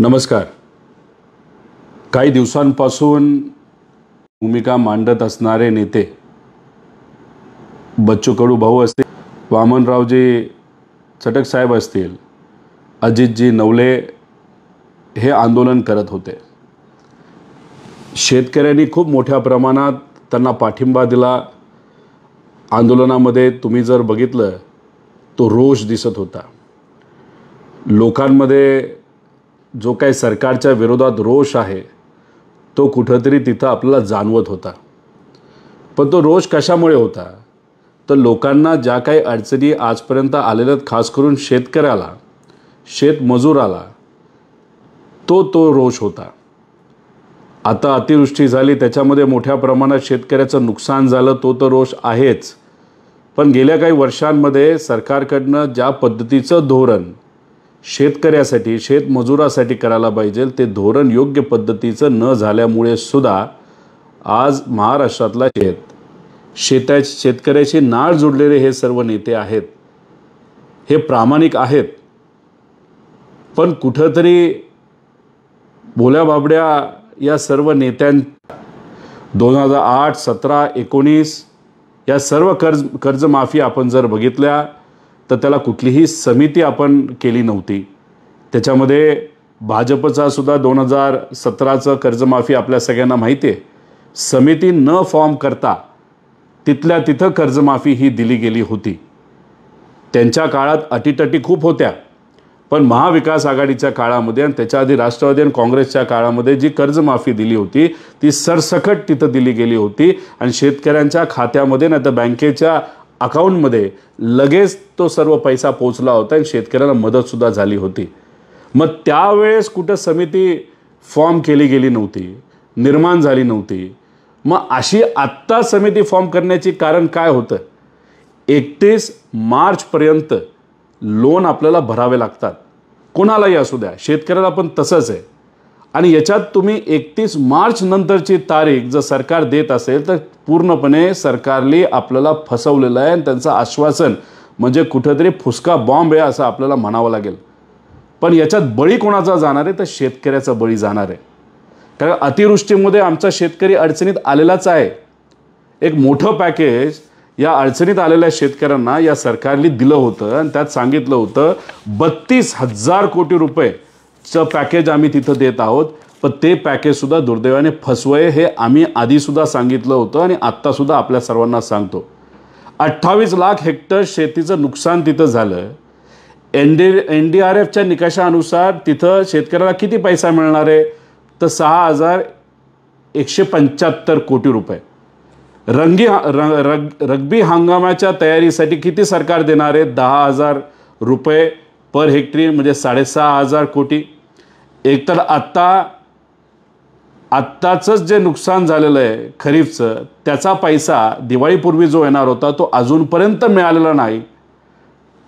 नमस्कार. काही दिवसांपासून भूमिका मांडत असणारे नेते बच्चू कडू भाऊ असतील, वामनरावजी चटक साहेब असतील, अजितजी नवले हे आंदोलन करत होते. शेतकऱ्यांनी खूप मोठ्या प्रमाणात त्यांना पाठिंबा दिला. आंदोलनामध्ये तुम्ही जर बघितलं तो रोष दिसत होता. लोकांमध्ये जो काही सरकारच्या विरोधात रोष आहे तो कुठंतरी तिथं आपल्याला जाणवत होता. पण तो रोष कशामुळे होता तर लोकांना ज्या काही अडचणी आजपर्यंत आलेल्या खास करून शेतकऱ्याला, शेतमजुराला तो रोष होता. आता अतिवृष्टी झाली, त्याच्यामध्ये मोठ्या प्रमाणात शेतकऱ्याचं नुकसान झालं, तो रोष आहेच. पण गेल्या काही वर्षांमध्ये सरकारकडनं ज्या पद्धतीचं धोरण शेतकऱ्यासाठी, शेतमजुरासाठी करायला पाहिजे ते धोरण योग्य पद्धतीचं न झाल्यामुळे सुद्धा आज महाराष्ट्रातला शेतकऱ्याशी नाळ जोडलेले हे सर्व नेते आहेत, हे प्रामाणिक आहेत. पण कुठंतरी भोल्या बाबड्या या सर्व नेत्यांच्या 2008, 17, 19 या सर्व कर्जमाफी आपण जर बघितल्या तर त्याला कुठलीही समिती आपण केली नव्हती. त्याच्यामध्ये भाजपचा सुद्धा 2017चं कर्जमाफी आपल्या सगळ्यांना माहिती आहे. समिती न फॉर्म करता तिथल्या तिथं कर्जमाफी ही दिली गेली होती. त्यांच्या काळात अटीतटी खूप होत्या, पण महाविकास आघाडीच्या काळामध्ये आणि त्याच्या आधी राष्ट्रवादी आणि काँग्रेसच्या काळामध्ये जी कर्जमाफी दिली होती ती सरसकट तिथं दिली गेली होती आणि शेतकऱ्यांच्या खात्यामध्ये नाही तर बँकेच्या अकाउंटमध्ये लगेच तो सर्व पैसा पोचला होता आणि शेतकऱ्याला मदतसुद्धा झाली होती. मग त्यावेळेस कुठं समिती फॉर्म केली गेली नव्हती, निर्माण झाली नव्हती. मग अशी आत्ता समिती फॉर्म करण्याची कारण काय होतं? 31 मार्चपर्यंत लोन आपल्याला भरावे लागतात, कोणालाही असू द्या, शेतकऱ्याला पण तसंच आहे. आणि याच्यात तुम्ही 31 मार्च नंतरची तारीख जर सरकार देत असेल तर पूर्णपणे सरकारने आपल्याला फसवलेलं आहे आणि त्यांचं आश्वासन म्हणजे कुठंतरी फुसका बॉम्ब आहे असं आपल्याला म्हणावं लागेल. पण याच्यात बळी कोणाचा जाणार आहे तर शेतकऱ्याचा बळी जाणार आहे. कारण अतिवृष्टीमध्ये आमचा शेतकरी अडचणीत आलेलाच आहे. एक मोठं पॅकेज या अडचणीत आलेल्या शेतकऱ्यांना या सरकारने दिलं होतं आणि त्यात सांगितलं होतं 32,000 कोटी रुपयेचं पॅकेज आम्ही तिथं देत आहोत. पण ते पॅकेजसुद्धा दुर्दैवाने फसवय हे आम्ही आधीसुद्धा सांगितलं होतं आणि आत्तासुद्धा आपल्या सर्वांना सांगतो. 28 लाख हेक्टर शेतीचं नुकसान तिथं झालं. NDRFच्या निकषानुसार तिथं शेतकऱ्याला किती पैसा मिळणार आहे तर 6,175 कोटी रुपये. रब्बी हंगामाच्या तयारीसाठी किती सरकार देणार आहे? 10,000 रुपये पर हेक्टरी म्हणजे 6,500 कोटी. एकतर आत्ताचंच जे नुकसान झालेलं आहे खरीफचं त्याचा पैसा दिवाळीपूर्वी जो येणार होता तो अजूनपर्यंत मिळालेला नाही.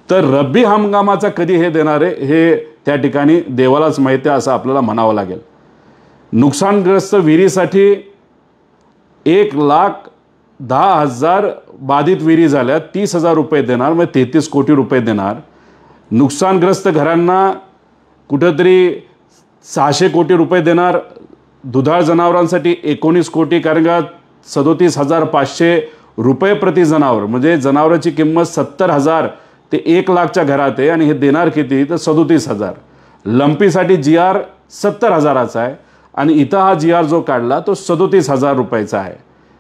तर रब्बी हंगामाचा कधी हे देणार आहे हे त्या ठिकाणी देवालाच माहिती आहे असं आपल्याला म्हणावं लागेल. नुकसानग्रस्त विहिरीसाठी 1,10,000 बाधित विहिरी झाल्या, 30,000 रुपये देणार, म्हणजे 33 कोटी रुपये देणार. नुकसानग्रस्त घरांना कुठंतरी 600 कोटी रुपये देणार. दुधाळ जनावरांसाठी 19 कोटी, कारण का 37,500 रुपये प्रति जनावर म्हणजे जनावरांची किंमत 70,000 ते 1,00,000च्या घरात आहे आणि हे देणार किती तर 37,000. लंपीसाठी GR 70,000चा आहे आणि इथं हा GR जो काढला तो 37,000 रुपयाचा आहे.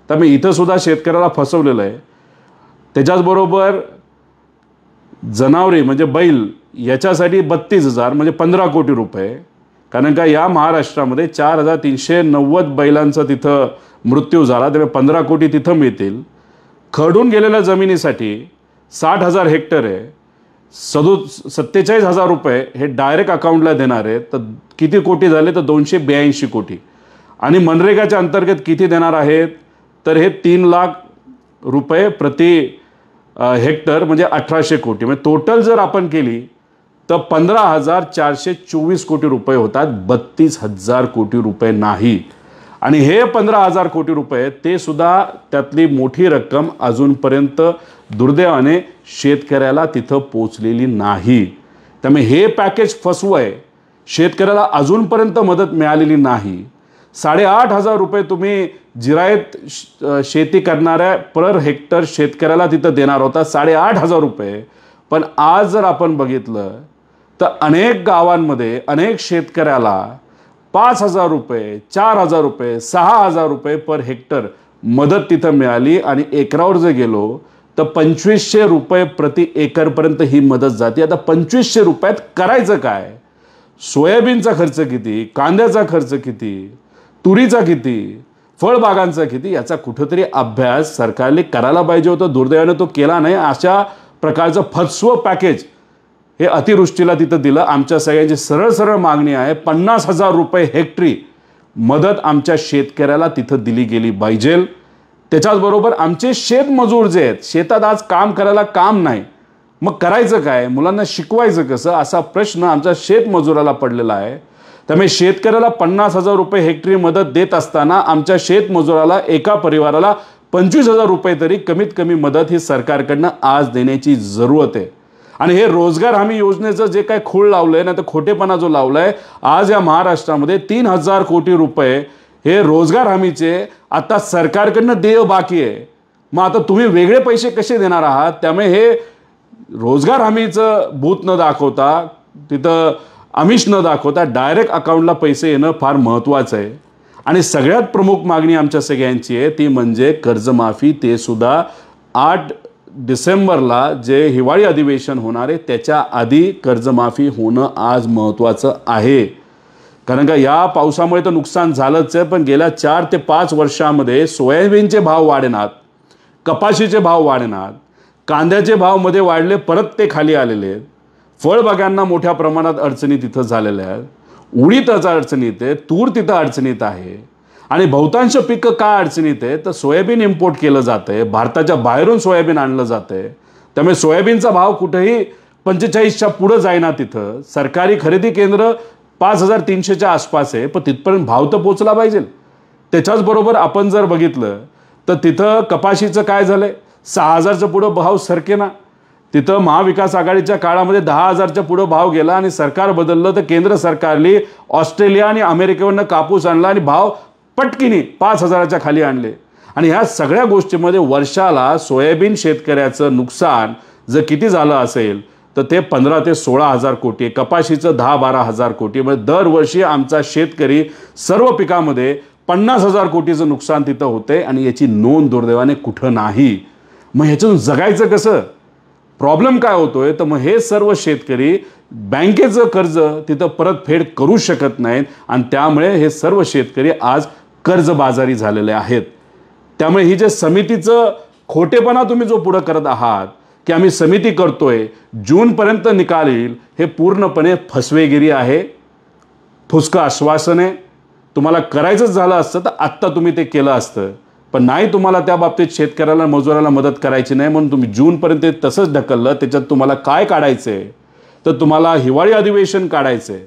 त्यामुळे इथं सुद्धा शेतकऱ्याला फसवलेलं आहे. त्याच्याचबरोबर जनावरे म्हणजे बैल याच्यासाठी 32,000 म्हणजे 15 कोटी रुपये. कारण का या महाराष्ट्रामध्ये 4,390 बैलांचा तिथं मृत्यू झाला, त्यामुळे 15 कोटी तिथं मिळतील. खरडून गेलेल्या जमिनीसाठी 60,000 हेक्टर आहे, 47,000 रुपये हे डायरेक्ट अकाउंटला देणार आहे. तर किती कोटी झाले तर 282 कोटी. आणि मनरेगाच्या अंतर्गत किती देणार आहेत तर हे 3 लाख रुपये प्रति हेक्टर म्हणजे 1,800 कोटी. म्हणजे टोटल जर आपण केली तर 15,424 कोटी रुपये होतात, 32,000 कोटी रुपये नाही. आणि हे 15,000 कोटी रुपये ते सुद्धा त्यातली मोठी रक्कम अजूनपर्यंत दुर्दैवाने शेतकऱ्याला तिथं पोचलेली नाही. त्यामुळे हे पॅकेज फसवं आहे शेतकऱ्याला अजूनपर्यंत मदत मिळालेली नाही. 8,500 रुपये तुम्ही जिरायत शेती करणाऱ्या पर हेक्टर शेतकऱ्याला तिथं देणार होता, 8,500 रुपये. पण आज जर आपण बघितलं तर अनेक गावांमध्ये अनेक शेतकऱ्याला 5,000 रुपये, 4,000 रुपये, 6,000 रुपये पर हेक्टर मदत तिथं मिळाली. आणि एकरावर जर गेलो तर 2,500 रुपये प्रति एकरपर्यंत ही मदत जाते. आता 2,500 रुपयात करायचं काय? सोयाबीनचा खर्च किती, कांद्याचा खर्च किती, तुरीचा किती, फळबागांचा किती, याचा कुठंतरी अभ्यास सरकारने करायला पाहिजे होतं. दुर्दैवाने तो केला नाही. अशा प्रकारचं फसवं पॅकेज हे अतिवृष्टीला तिथं दिलं. आमच्या सगळ्यांची सरळ सरळ मागणी आहे, 50,000 रुपये हेक्टरी मदत आमच्या शेतकऱ्याला तिथं दिली गेली पाहिजे. त्याच्याचबरोबर आमचे शेतमजूर जे आहेत, शेतात आज काम करायला काम नाही, मग करायचं काय, मुलांना शिकवायचं कसं, असा प्रश्न आमच्या शेतमजुराला पडलेला आहे. त्यामुळे शेतकऱ्याला 50,000 रुपये हेक्टरी मदत देत असताना आमच्या शेतमजुराला एका परिवाराला 25,000 रुपये तरी कमीत कमी मदत ही सरकारकडनं आज देण्याची जरूरत आहे. आणि हे रोजगार हमी योजनेचं जे काय खूळ लावलंय ना, तर खोटेपणा जो लावलाय, आज या महाराष्ट्रामध्ये 3,000 कोटी रुपये हे रोजगार हमीचे आता सरकारकडनं देय बाकी आहे. मग आता तुम्ही वेगळे पैसे कसे देणार आहात? त्यामुळे हे रोजगार हमीचं भूत न दाखवता, तिथं आमिष न दाखवता डायरेक्ट अकाउंटला पैसे येणं फार महत्त्वाचं आहे. आणि सगळ्यात प्रमुख मागणी आमच्या सगळ्यांची आहे ती म्हणजे कर्जमाफी. ते सुद्धा 8 डिसेंबरला जे हिवाळी अधिवेशन होणार आहे त्याच्या आधी कर्जमाफी होणं आज महत्त्वाचं आहे. कारण का या पावसामुळे तर नुकसान झालंच आहे, पण गेल्या 4 ते 5 वर्षामध्ये सोयाबीनचे भाव वाढेनात, कपाशीचे भाव वाढेनात, कांद्याचे भाव मध्ये वाढले, परत ते खाली आलेले आहेत. फळबागांना मोठ्या प्रमाणात अडचणी तिथं झालेल्या आहेत. उडीदाच्या अडचणीत आहे, तूर तिथं अडचणीत आहे. आणि बहुतांश पिकं का अडचणीत आहे तर सोयाबीन इम्पोर्ट केलं जातंय, भारताच्या बाहेरून सोयाबीन आणलं जातंय. त्यामुळे सोयाबीनचा भाव कुठेही 45च्या पुढं जाईना. तिथं सरकारी खरेदी केंद्र 5,300च्या आसपास आहे, पण तिथपर्यंत भाव तर पोचला पाहिजे. त्याच्याचबरोबर आपण जर बघितलं तर तिथं कपाशीचं काय झालंय, 6,000च्या पुढं भाव सरकेना. तिथं महाविकास आघाडीच्या काळामध्ये 10,000च्या पुढं भाव गेला आणि सरकार बदललं तर केंद्र सरकारने ऑस्ट्रेलिया आणि अमेरिकेवरनं कापूस आणला आणि भाव पटकिनी 5,000च्या खाली आणले. आणि ह्या सगळ्या गोष्टीमध्ये वर्षाला सोयाबीन शेतकऱ्याचं नुकसान जर किती झालं असेल तर ते 15 ते 16,000 कोटी, कपाशीचं 10-12,000 कोटी. म्हणजे दरवर्षी आमचा शेतकरी सर्व पिकामध्ये 50,000 कोटीचं नुकसान तिथं होते आणि याची नोंद दुर्दैवाने कुठं नाही. मग ह्याच्यातून जगायचं कसं? प्रॉब्लेम काय होतोय तर मग हे सर्व शेतकरी बँकेचं कर्ज तिथं परतफेड करू शकत नाहीत आणि त्यामुळे हे सर्व शेतकरी आज कर्जबाजारी झालेले आहेत. त्यामुळे ही जे समितीचं खोटेपणा तुम्ही जो पुढे करत आहात की आम्ही समिती करतोय, जूनपर्यंत निकाल येईल, हे पूर्णपणे फसवेगिरी आहे, फुसकं आश्वासन आहे. तुम्हाला करायचंच झालं असतं तर आत्ता तुम्ही ते केलं असतं, पण नाही. तुम्हाला त्या बाबतीत शेतकऱ्याला मजुराला मदत करायची नाही म्हणून तुम्ही जूनपर्यंत तसंच ढकललं. त्याच्यात तुम्हाला काय काढायचंय तर तुम्हाला हिवाळी अधिवेशन काढायचंय,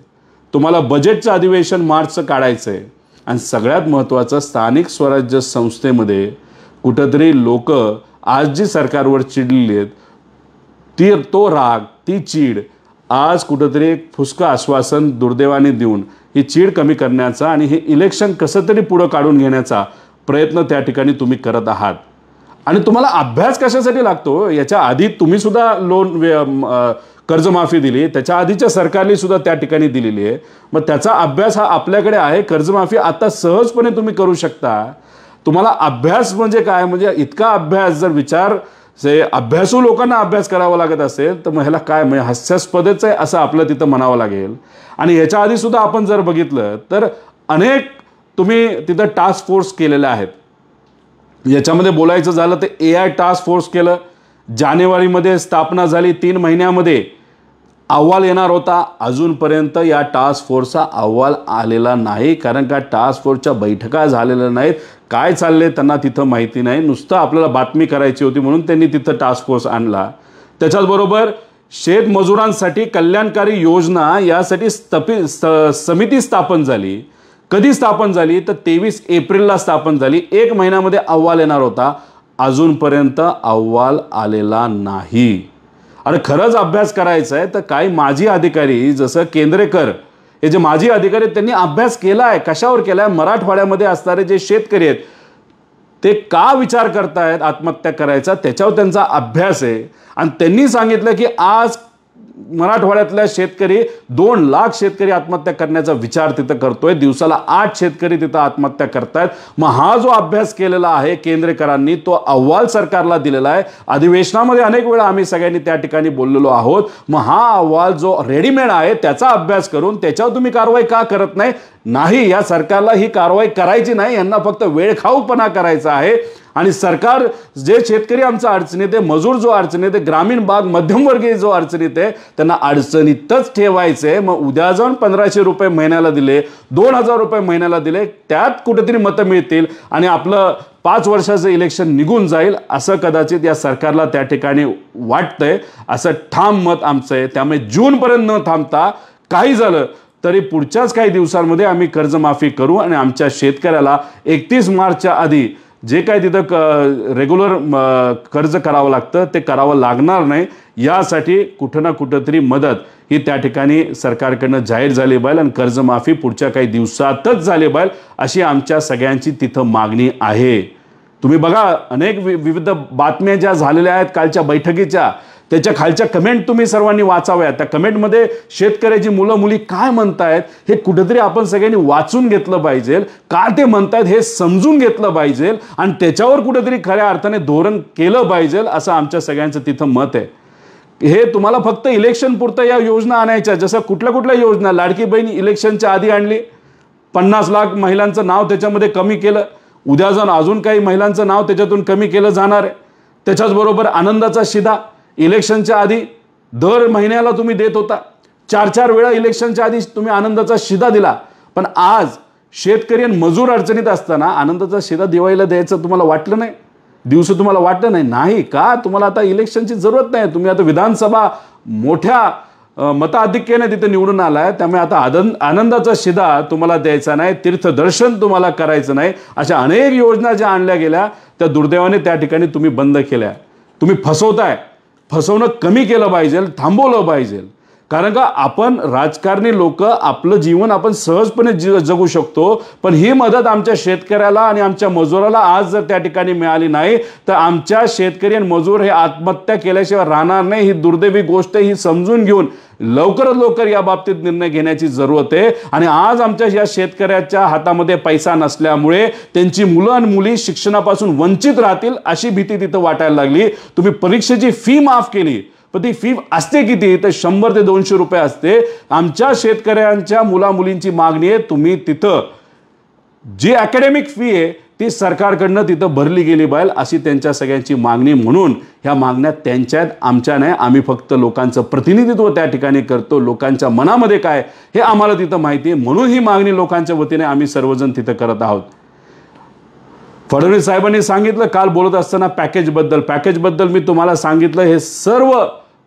तुम्हाला बजेटचं अधिवेशन मार्चचं काढायचंय. आणि सगळ्यात महत्त्वाचं, स्थानिक स्वराज्य संस्थेमध्ये कुठंतरी लोक आज जी सरकारवर चिडलेली आहेत तो राग, ती चीड आज कुठंतरी एक फुसकं आश्वासन दुर्दैवाने देऊन ही चीड कमी करण्याचा आणि हे इलेक्शन कसं तरी पुढं काढून घेण्याचा प्रयत्न त्या ठिकाणी तुम्ही करत आहात. आणि तुम्हाला अभ्यास कशासाठी लागतो? याच्या आधी तुम्ही सुद्धा कर्जमाफी दिली, त्याच्या आधीच्या सरकारने सुद्धा त्या ठिकाणी दिलेली आहे. मग त्याचा अभ्यास हा आपल्याकडे आहे. कर्जमाफी आता सहजपणे तुम्ही करू शकता. तुम्हाला अभ्यास म्हणजे काय, म्हणजे इतका अभ्यास जर अभ्यासू लोकांना अभ्यास करावा लागत असेल तर मग ह्याला काय, म्हणजे हास्यास्पदच आहे असं आपलं तिथं म्हणावं लागेल. आणि ह्याच्या आधी सुद्धा आपण जर बघितलं तर अनेक तुम्ही तिथं टास्क फोर्स केलेल्या आहेत. याच्यामध्ये बोलायचं झालं तर AI टास्क फोर्स केलं, जानेवारीमध्ये स्थापना झाली, 3 महिन्यामध्ये अहवाल येणार होता. अजूनपर्यंत या टास्क फोर्सचा अहवाल आलेला नाही, कारण का टास्क फोर्सच्या बैठका झालेल्या नाहीत. काय चालले त्यांना तिथं माहिती नाही. नुसतं आपल्याला बातमी करायची होती म्हणून त्यांनी तिथं टास्क फोर्स आणला. त्याच्याचबरोबर शेतमजुरांसाठी कल्याणकारी योजना यासाठी समिती स्थापन झाली. कधी स्थापन झाली तर 23 एप्रिलला स्थापन झाली. 1 महिन्यामध्ये अहवाल येणार होता. अजूनपर्यंत अहवाल आलेला नाही. अरे खरंच अभ्यास करायचा आहे तर काही माजी अधिकारी जसं केंद्रेकर हे जे माजी अधिकारी आहेत त्यांनी अभ्यास केला आहे. कशावर केला आहे? मराठवाड्यामध्ये असणारे जे शेतकरी आहेत ते का विचार करतायत आत्महत्या करायचा, त्याच्यावर त्यांचा अभ्यास आहे. आणि त्यांनी सांगितलं की आज मराठवाड्यातल्या शेतकरी 2 लाख शेतकरी आत्महत्या करण्याचा विचार तिथं करतोय. दिवसाला 8 शेतकरी तिथं आत्महत्या करतायत. मग हा जो अभ्यास केलेला आहे केंद्रेकरांनी, तो अहवाल सरकारला दिलेला आहे. अधिवेशनामध्ये अनेक वेळा आम्ही सगळ्यांनी त्या ठिकाणी बोललेलो आहोत. मग हा अहवाल जो रेडीमेड आहे त्याचा अभ्यास करून त्याच्यावर तुम्ही कारवाई का करत नाही? या सरकारला ही कारवाई करायची नाही, यांना फक्त वेळखाऊपणा करायचा आहे. आणि सरकार जे शेतकरी आमचा अडचणीत आहे, मजूर जो अडचणीत आहे, ग्रामीण भाग मध्यमवर्गीय जो अडचणीत आहे, त्यांना अडचणीतच ठेवायचे. मग उद्या जाऊन 1500 रुपये महिन्याला दिले, 2000 रुपये महिन्याला दिले, त्यात कुठेतरी मतं मिळतील आणि आपलं 5 वर्षाचं इलेक्शन निघून जाईल असं कदाचित या सरकारला त्या ठिकाणी वाटतंय. असं ठाम मत आमचं आहे. त्यामुळे जूनपर्यंत न थांबता काही झालं तरी पुढच्याच काही दिवसांमध्ये आम्ही कर्जमाफी करू आणि आमच्या शेतकऱ्याला 31 मार्चच्या आधी जे काय तिथं रेग्युलर कर्ज करावं लागतं ते करावं लागणार नाही. यासाठी कुठं ना कुठंतरी मदत ही त्या ठिकाणी सरकारकडनं जाहीर झाली पाहिजे आणि कर्जमाफी पुढच्या काही दिवसातच झाली पाहिजे अशी आमच्या सगळ्यांची तिथं मागणी आहे. तुम्ही बघा, अनेक विविध बातम्या ज्या झालेल्या आहेत कालच्या बैठकीच्या, त्याच्या खालच्या कमेंट तुम्ही सर्वांनी वाचाव्या. त्या कमेंटमध्ये शेतकऱ्याची मुलं मुली काय म्हणतायत हे कुठेतरी आपण सगळ्यांनी वाचून घेतलं पाहिजे. का ते म्हणतायत हे समजून घेतलं पाहिजे आणि त्याच्यावर कुठेतरी खऱ्या अर्थाने धोरण केलं पाहिजे असं आमच्या सगळ्यांचं तिथं मत आहे. हे तुम्हाला फक्त इलेक्शन पुरतं या योजना आणायच्या, जसं कुठल्या योजना, लाडकी बहीण इलेक्शनच्या आधी आणली, 50 लाख महिलांचं नाव त्याच्यामध्ये कमी केलं, उद्या जाऊन अजून काही महिलांचं नाव त्याच्यातून कमी केलं जाणार आहे. त्याच्याचबरोबर आनंदाचा शिधा इलेक्शनच्या आधी दर महिन्याला तुम्ही देत होता, 4-4 वेळा इलेक्शनच्या आधी तुम्ही आनंदाचा शिधा दिला. पण आज शेतकरी आणि मजूर अडचणीत असताना आनंदाचा शिधा दिवाळीला द्यायचं तुम्हाला वाटलं नाही? तुम्हाला वाटलं नाही का? तुम्हाला आता इलेक्शनची जरूरत नाही. तुम्ही आता विधानसभा मोठ्या मताधिक्याने तिथे निवडून आलाय. त्यामुळे आता आनंदाचा शिधा तुम्हाला द्यायचा नाही, तीर्थदर्शन तुम्हाला करायचं नाही. अशा अनेक योजना ज्या आणल्या गेल्या त्या दुर्दैवाने त्या ठिकाणी तुम्ही बंद केल्या. तुम्ही फसवताय. फसवणं कमी केलं पाहिजे, थांबवलं पाहिजे. कारण का आपण राजकारणी लोक आपलं जीवन आपण सहजपणे जगू शकतो, पण ही मदत आमच्या शेतकऱ्याला आणि आमच्या मजुराला आज जर त्या ठिकाणी मिळाली नाही तर आमच्या शेतकरी आणि मजूर हे आत्महत्या केल्याशिवाय राहणार नाही. ही दुर्दैवी गोष्ट ही समजून घेऊन लवकरात लवकर या बाबतीत निर्णय घेण्याची जरूरत आहे. आणि आज आमच्या या शेतकऱ्याच्या हातामध्ये पैसा नसल्यामुळे त्यांची मुलं आणि मुली शिक्षणापासून वंचित राहतील अशी भीती तिथं वाटायला लागली. तुम्ही परीक्षेची फी माफ केली, पण ती फी असते किती? तर 100 ते 200 रुपये असते. आमच्या शेतकऱ्यांच्या मुला मुलींची मागणी आहे तुम्ही तिथं जी अकॅडमिक फी आहे ती सरकारकडनं तिथं भरली गेली पाहिजे अशी त्यांच्या सगळ्यांची मागणी. म्हणून ह्या मागण्या त्यांच्या आहेत, आमच्या नाही. आम्ही फक्त लोकांचं प्रतिनिधित्व त्या ठिकाणी करतो. लोकांच्या मनामध्ये काय हे आम्हाला तिथं माहिती आहे, म्हणून ही मागणी लोकांच्या वतीने आम्ही सर्वजण तिथं करत आहोत. फडणवीस साहेबांनी सांगितलं काल बोलत असताना पॅकेजबद्दल मी तुम्हाला सांगितलं हे सर्व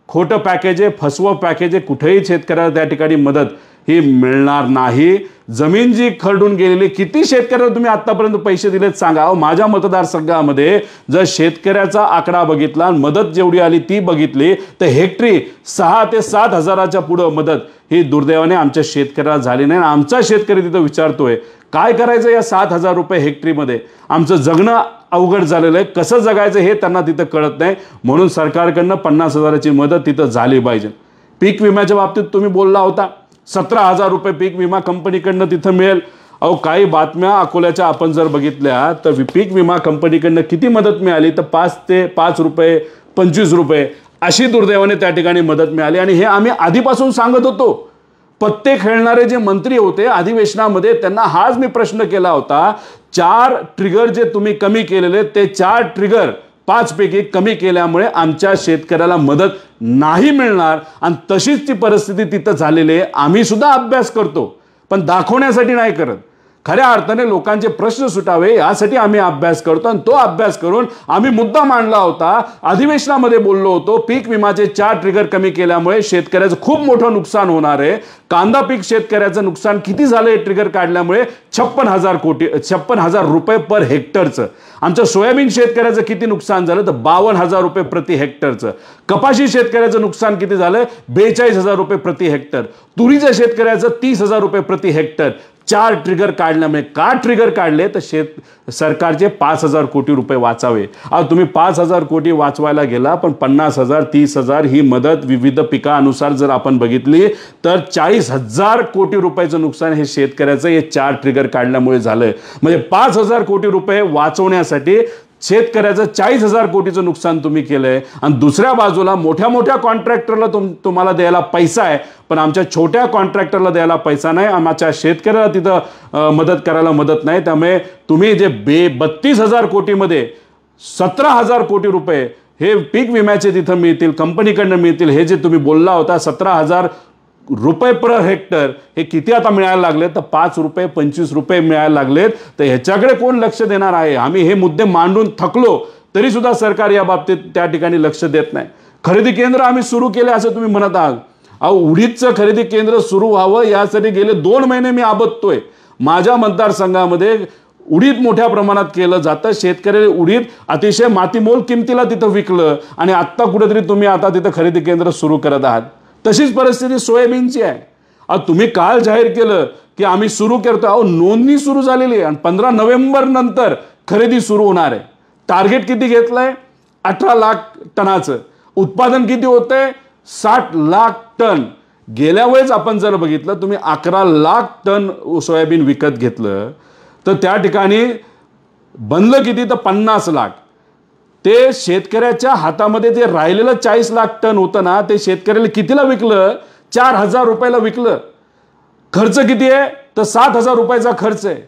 खोटं पॅकेज आहे, फसवं पॅकेज आहे. कुठेही शेतकऱ्याला त्या ठिकाणी मदत ही मिळणार नाही. जमीन जी खरडून गेलेली, किती शेतकऱ्याला तुम्ही आतापर्यंत पैसे दिलेत सांगा. माझ्या मतदारसंघामध्ये जर शेतकऱ्याचा आकडा बघितला, मदत जेवढी आली ती बघितली तर हेक्टरी 6 ते 7 हजाराच्या पुढं मदत ही दुर्दैवाने आमच्या शेतकऱ्याला झाली नाही. आमचा शेतकरी तिथं विचारतोय काय करायचं या 7,000 रुपये हेक्टरीमध्ये? आमचं जगणं अवघड झालेलं आहे, कसं जगायचं हे त्यांना तिथं कळत नाही. म्हणून सरकारकडनं 50,000ची मदत तिथं झाली पाहिजे. पीक विम्याच्या बाबतीत तुम्ही बोलला होता, 17,000 रुपये पीक विमा कंपनीकडनं तिथं मिळेल. अहो काही बातम्या अकोल्याच्या आपण जर बघितल्या तर पीक विमा कंपनीकडनं किती मदत मिळाली तर 5 रुपये 25 रुपये अशी दुर्दैवाने त्या ठिकाणी मदत मिळाली. आणि हे आम्ही आधीपासून सांगत होतो. पत्ते खेळणारे जे मंत्री होते अधिवेशनामध्ये त्यांना हाच मी प्रश्न केला होता, 4 ट्रिगर जे तुम्ही कमी केलेले ते 4 ट्रिगर 5 पैकी कमी केल्यामुळे आमच्या शेतकऱ्याला मदत नाही मिळणार. आणि तशीच ती परिस्थिती तिथं झालेली आहे. आम्ही सुद्धा अभ्यास करतो पण दाखवण्यासाठी नाही करत. खऱ्या अर्थाने लोकांचे प्रश्न सुटावे यासाठी आम्ही अभ्यास करतो आणि तो अभ्यास करून आम्ही मुद्दा मांडला होता. अधिवेशनामध्ये बोललो होतो, पीक विमाचे 4 ट्रिगर कमी केल्यामुळे शेतकऱ्याचं खूप मोठं नुकसान होणार आहे. कांदा पीक शेतकऱ्याचं नुकसान किती झालं हे ट्रिगर काढल्यामुळे? 56,000 रुपये पर हेक्टरचं. आमच्या सोयाबीन शेतकऱ्याचं किती नुकसान झालं तर 52,000 रुपये प्रति हेक्टरचं. कपाशी शेतकऱ्याचं नुकसान किती झालं? 42,000 रुपये प्रति हेक्टर. तुरीच्या शेतकऱ्याचं 30,000 रुपये प्रति हेक्टर. 4 ट्रिगर काढल्यामुळे. का ट्रिगर काढले तर सरकारचे 5,000 कोटी रुपये वाचावे. तुम्ही 5,000 कोटी वाचवायला गेला, पण 50,000 30,000 ही मदत विविध पिकानुसार जर आपण बघितली तर 40,000 कोटी रुपयाचं नुकसान हे शेतकऱ्याचं हे 4 ट्रिगर काढल्यामुळे झालंय. म्हणजे 5,000 कोटी रुपये वाचवण्यासाठी शेतकऱ्याचं 40,000 कोटीचं नुकसान तुम्ही केलंय. आणि दुसऱ्या बाजूला मोठ्या मोठ्या कॉन्ट्रॅक्टरला तुम्हाला द्यायला पैसा आहे, पण आमच्या छोट्या कॉन्ट्रॅक्टरला द्यायला पैसा नाही, आमच्या शेतकऱ्याला तिथं मदत करायला मदत नाही. त्यामुळे तुम्ही जे 32,000 कोटीमध्ये 17,000 कोटी रुपये हे पीक विम्याचे तिथं मिळतील, कंपनीकडनं मिळतील, हे जे तुम्ही बोलला होता 17,000 रुपये पर हेक्टर, हे किती आता मिळायला लागले तर 5 रुपये 25 रुपये मिळायला लागलेत. तर ह्याच्याकडे कोण लक्ष देणार आहे? आम्ही हे मुद्दे मांडून थकलो तरी सुद्धा सरकार या बाबतीत त्या ठिकाणी लक्ष देत नाही. खरेदी केंद्र आम्ही सुरू केले असं तुम्ही म्हणत आहात. उडीदचं खरेदी केंद्र सुरू व्हावं यासाठी गेले 2 महिने मी आबदतोय. माझ्या मतदारसंघामध्ये उडीद मोठ्या प्रमाणात केलं जातं. शेतकरी उडीद अतिशय मातीमोल किमतीला तिथं विकलं आणि आत्ता कुठेतरी तुम्ही आता तिथं खरेदी केंद्र सुरू करत आहात. तशीच परिस्थिती सोयाबीनची आहे. तुम्ही काल जाहीर केलं की आम्ही सुरू करतो. नोंदणी सुरू झालेली आहे आणि 15 नोव्हेंबर नंतर खरेदी सुरू होणार आहे. टार्गेट किती घेतलंय? 18 लाख टनाचं. उत्पादन किती होतंय? 60 लाख टन. गेल्या वेळेस आपण जर बघितलं, तुम्ही 11 लाख टन सोयाबीन विकत घेतलं तर त्या ठिकाणी बनलं किती तर 50 लाख. ते शेतकऱ्याच्या हातामध्ये जे राहिलेलं 40 लाख टन होतं ना, ते शेतकऱ्याला कितीला विकलं? 4,000 रुपयाला विकलं. खर्च किती आहे तर 7,000 रुपयाचा खर्च आहे.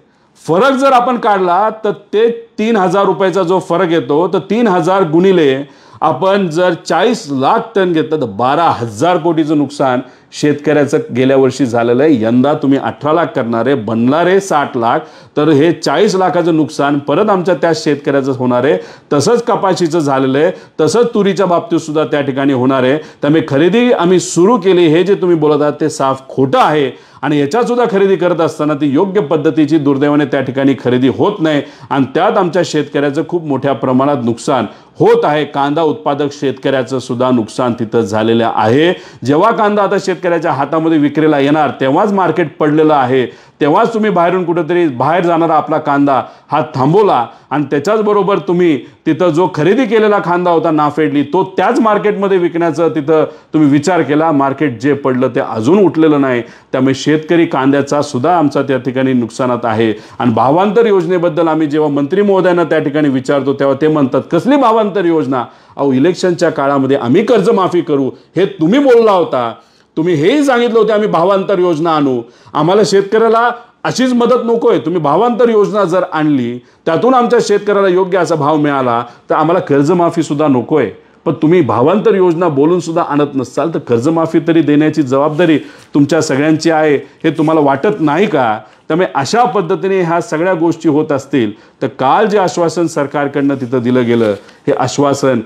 फरक जर आपण काढला तर ते 3,000 रुपयाचा जो फरक येतो, तर 3,000 गुणिले आपण जर 40 लाख टन घेतलं तर 12,000 कोटीचं नुकसान शेतकऱ्याचं गेल्या वर्षी झालेलं आहे. यंदा तुम्ही 18 लाख करणारे, बनणारे 60 लाख, तर हे 40 लाखाचं नुकसान परत आमच्या त्या शेतकऱ्याचं होणार आहे. तसंच कपाशीचं झालेलं आहे, तसंच तुरीच्या बाबतीत सुद्धा त्या ठिकाणी होणार आहे. त्यामुळे खरेदी आम्ही सुरू केली हे जे तुम्ही बोलत आहात ते साफ खोटं आहे. आणि याच्यात सुद्धा खरेदी करत असताना ती योग्य पद्धतीची दुर्दैवाने त्या ठिकाणी खरेदी होत नाही आणि त्यात आमच्या शेतकऱ्याचं खूप मोठ्या प्रमाणात नुकसान होत आहे. कांदा उत्पादक शेतकऱ्याचं सुद्धा नुकसान तिथं झालेलं आहे. जेव्हा कांदा आता शेतकऱ्याच्या हातामध्ये विक्रीला येणार तेव्हाच मार्केट पडलेलं आहे. तेव्हाच तुम्ही बाहेरून कुठेतरी बाहेर जाणारा आपला कांदा हा थांबवला आणि त्याच्याच बरोबर तुम्ही तिथं जो खरेदी केलेला कांदा होता नाफेडली, तो त्याच मार्केटमध्ये विकण्याचं तिथं तुम्ही विचार केला. मार्केट जे पडलं ते अजून उठलेलं नाही. त्यामुळे शेतकरी कांद्याचा सुद्धा आमचा त्या ठिकाणी नुकसानात आहे. आणि भावांतर योजनेबद्दल आम्ही जेव्हा मंत्री महोदयांना त्या ठिकाणी विचारतो तेव्हा ते म्हणतात कसली भावांतर योजना? इलेक्शनच्या काळामध्ये आम्ही कर्जमाफी करू हे तुम्ही बोलला होता. तुम्ही हेही सांगितलं होतं आम्ही भावांतर योजना आणू. आम्हाला शेतकऱ्याला अशीच मदत नकोय. तुम्ही भावांतर योजना जर आणली त्यातून आमच्या शेतकऱ्याला योग्य असा भाव मिळाला तर आम्हाला कर्जमाफी सुद्धा नकोय. पण तुम्ही भावांतर योजना बोलून सुद्धा आणत नसाल तर कर्जमाफी तरी देण्याची जबाबदारी तुमच्या सगळ्यांची आहे हे तुम्हाला वाटत नाही का? त्यामुळे अशा पद्धतीने ह्या सगळ्या गोष्टी होत असतील तर काल जे आश्वासन सरकारकडनं तिथं दिलं गेलं हे आश्वासन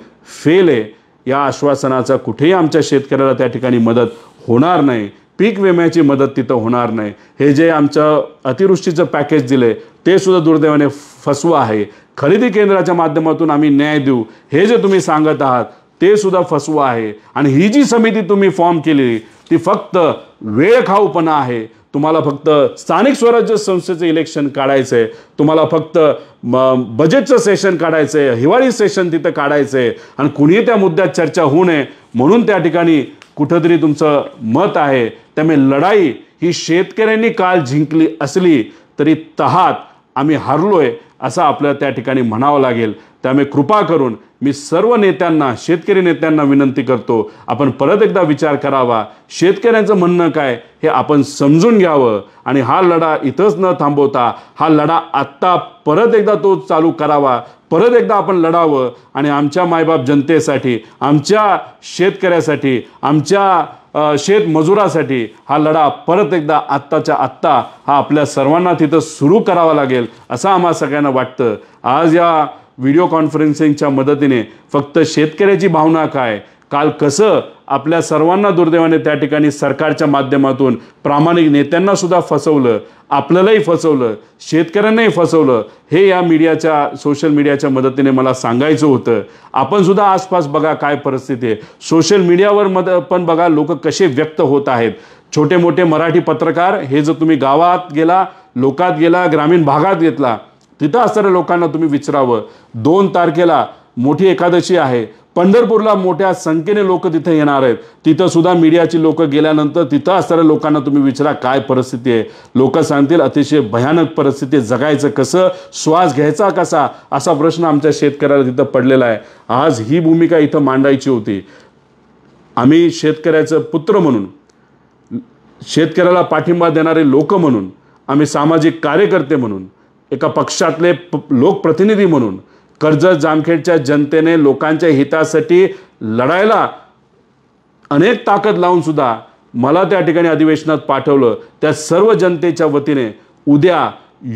फेल आहे. या आश्वासनाचा कुठेही आमच्या शेतकऱ्याला त्या ठिकाणी मदत होणार नाही. पीक विम्याची मदत तिथं होणार नाही. हे जे आमचं अतिवृष्टीचं पॅकेज दिले ते सुद्धा दुर्दैवाने फसवं आहे. खरेदी केंद्राच्या माध्यमातून आम्ही न्याय देऊ हे जे तुम्ही सांगत आहात ते सुद्धा फसवं आहे. आणि ही जी समिती तुम्ही फॉर्म केली ती फक्त वेळखाऊपणा आहे. तुम्हाला फक्त स्थानिक स्वराज्य संस्थेचं इलेक्शन काढायचं आहे. तुम्हाला फक्त बजेटचं सेशन काढायचं आहे, हिवाळी सेशन तिथं काढायचं आहे आणि कुणीही त्या मुद्द्यात चर्चा होऊ नये म्हणून त्या ठिकाणी कुठंतरी तुमचं मत आहे. त्यामुळे लढाई ही शेतकऱ्यांनी काल जिंकली असली तरी तहात आम्ही हारलोय असं आपल्याला त्या ठिकाणी म्हणावं लागेल. त्यामुळे कृपा करून मी सर्व नेत्यांना, शेतकरी नेत्यांना विनंती करतो, आपण परत एकदा विचार करावा. शेतकऱ्यांचं म्हणणं काय हे आपण समजून घ्यावं आणि हा लढा इथंच न थांबवता हा लढा आत्ता परत एकदा तो चालू करावा. परत एकदा आपण लढावं आणि आमच्या मायबाप जनतेसाठी, आमच्या शेतकऱ्यासाठी, आमच्या शेतमजुरासाठी हा लढा परत एकदा आत्ताच्या आत्ता हा आपल्या सर्वांना तिथं सुरू करावा लागेल असं आम्हा सगळ्यांना वाटतं. आज या व्हिडिओ कॉन्फरन्सिंगच्या मदतीने फक्त शेतकऱ्याची भावना काय, काल कसं आपल्या सर्वांना दुर्दैवाने त्या ठिकाणी सरकारच्या माध्यमातून प्रामाणिक नेत्यांना सुद्धा फसवलं, आपल्यालाही फसवलं, शेतकऱ्यांनाही फसवलं, हे या मीडियाच्या सोशल मीडियाच्या मदतीने मला सांगायचं होतं. आपण सुद्धा आसपास बघा काय परिस्थिती आहे. सोशल मीडियावर पण बघा लोक कसे व्यक्त होत आहेत. छोटे मोठे मराठी पत्रकार हे जर तुम्ही गावात गेला, लोकात गेला, ग्रामीण भागात घेतला, तिथं असणाऱ्या लोकांना तुम्ही विचारावं. 2 तारखेला मोठी एकादशी आहे, पंढरपूरला मोठ्या संख्येने लोक तिथे येणार आहेत. तिथं सुद्धा मीडियाची लोक गेल्यानंतर तिथं असणाऱ्या लोकांना तुम्ही विचारा काय परिस्थिती आहे. लोक सांगतील अतिशय भयानक परिस्थिती, जगायचं कसं, श्वास घ्यायचा कसा, असा प्रश्न आमच्या शेतकऱ्याला तिथं पडलेला आहे. आज ही भूमिका इथं मांडायची होती. आम्ही शेतकऱ्याचं पुत्र म्हणून, शेतकऱ्याला पाठिंबा देणारे लोक म्हणून, आम्ही सामाजिक कार्यकर्ते म्हणून, एका पक्षातले लोकप्रतिनिधी म्हणून कर्जत जामखेडच्या जनतेने लोकांच्या हितासाठी लढायला अनेक ताकद लावून सुद्धा मला त्या ठिकाणी अधिवेशनात पाठवलं. त्या सर्व जनतेच्या वतीने उद्या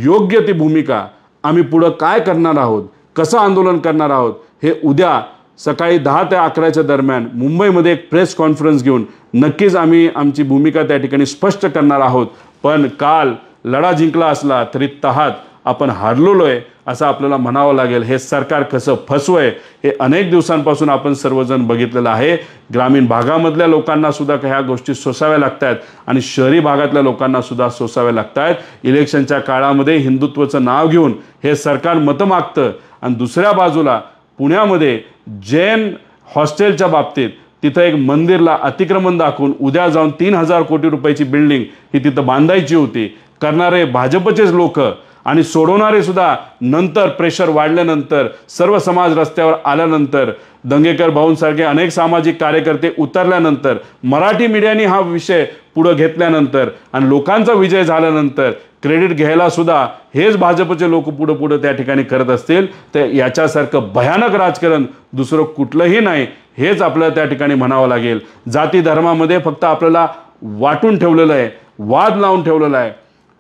योग्य ती भूमिका आम्ही पुढं काय करणार आहोत, कसं आंदोलन करणार आहोत, हे उद्या सकाळी 10 ते 11च्या दरम्यान मुंबईमध्ये एक प्रेस कॉन्फरन्स घेऊन नक्कीच आम्ही आमची भूमिका त्या ठिकाणी स्पष्ट करणार आहोत. पण काल लढा जिंकला असला तरी तहात आपण हारलेलो आहे असं आपल्याला म्हणावं लागेल. हे सरकार कसं फसवंय हे अनेक दिवसांपासून आपण सर्वजण बघितलेलं आहे. ग्रामीण भागामधल्या लोकांना सुद्धा ह्या गोष्टी सोसाव्या लागतात आणि शहरी भागातल्या लोकांना सुद्धा सोसाव्या लागतात. इलेक्शनच्या काळामध्ये हिंदुत्वाचं नाव घेऊन हे सरकार मतं मागतं आणि दुसऱ्या बाजूला पुण्यामध्ये जैन हॉस्टेलच्या बाबतीत तिथं एक मंदिरला अतिक्रमण दाखवून उद्या जाऊन 3000 कोटी रुपयाची बिल्डिंग ही तिथं बांधायची होती. करणारे भाजपचेच लोक आणि सोडवणारे सुद्धा नंतर प्रेशर वाढल्यानंतर, सर्व समाज रस्त्यावर आल्यानंतर, दंगेकर भाऊंसारखे अनेक सामाजिक कार्यकर्ते उतरल्यानंतर, मराठी मीडियाने हा विषय पुढे घेतल्यानंतर आणि लोकांचा विजय झाल्यानंतर क्रेडिट घ्यायला सुद्धा हेच भाजपचे लोक पुढे त्या ठिकाणी करत असतील तर याच्यासारखं भयानक राजकारण दुसरं कुठलंही नाही हेच आपल्याला त्या ठिकाणी म्हणावं लागेल. जाती धर्मामध्ये फक्त आपल्याला वाटून ठेवलेलं आहे, वाद लावून ठेवलेला आहे.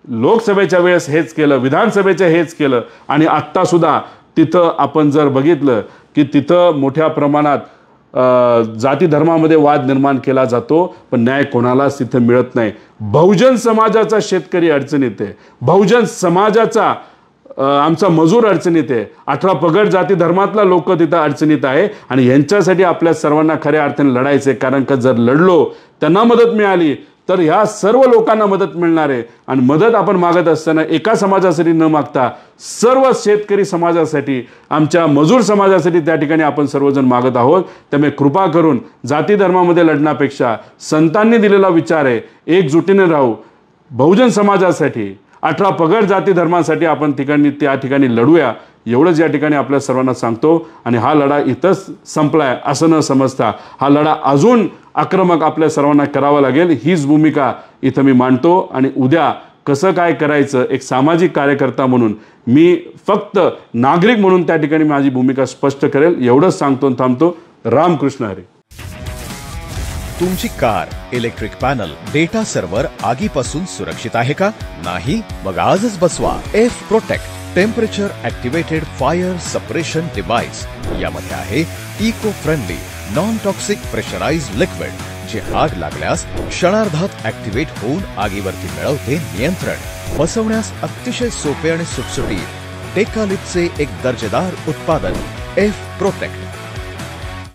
लोकसभेच्या वेळेस हेच केलं, विधानसभेच्या हेच केलं आणि आत्ता सुद्धा तिथं आपण जर बघितलं की तिथं मोठ्या प्रमाणात जाती धर्मामध्ये वाद निर्माण केला जातो, पण न्याय कोणालाच तिथं मिळत नाही. बहुजन समाजाचा शेतकरी अडचणीत आहे, बहुजन समाजाचा आमचा मजूर अडचणीत आहे, 18 पगड जाती धर्मातला लोक तिथं अडचणीत आहे आणि यांच्यासाठी आपल्या सर्वांना खऱ्या अर्थाने लढायचं आहे. कारण का जर लढलो, त्यांना मदत मिळाली तर ह्या सर्व लोकांना मदत मिळणार आहे. आणि मदत आपण मागत असताना एका समाजासाठी न मागता सर्व शेतकरी समाजासाठी, आमच्या मजूर समाजासाठी त्या ठिकाणी आपण सर्वजण मागत आहोत. त्यामुळे कृपा करून जाती धर्मामध्ये लढण्यापेक्षा संतांनी दिलेला विचार आहे एकजुटीने राहू, बहुजन समाजासाठी, 18 पगड जाती धर्मासाठी आपण त्या ठिकाणी लढूया, एवढंच या ठिकाणी आपल्या सर्वांना सांगतो. आणि हा लढा इथंच संपलाय असं न समजता हा लढा अजून आक्रमक आपल्या सर्वांना करावा लागेल, हीच भूमिका इथं मी मांडतो. आणि उद्या कसं काय करायचं एक सामाजिक कार्यकर्ता म्हणून मी फक्त नागरिक म्हणून त्या ठिकाणी माझी भूमिका स्पष्ट करेल, एवढंच सांगतो आणि थांबतो. रामकृष्ण हरी. तुमची car, electric panel, data server आगीपासून सुरक्षित आहे का? नाही? मग आजच बसवा F protect temperature activated fire suppression device. यामध्ये आहे eco friendly non toxic pressurised liquid, जे आग लागल्यास क्षणार्धात ॲक्टिवेट होऊन आगीवरती मिळवते नियंत्रण. बसवण्यास अतिशय सोपे आणि सुटसुटीत टेकालिपचे एक दर्जेदार उत्पादन एफ प्रोटेक्ट.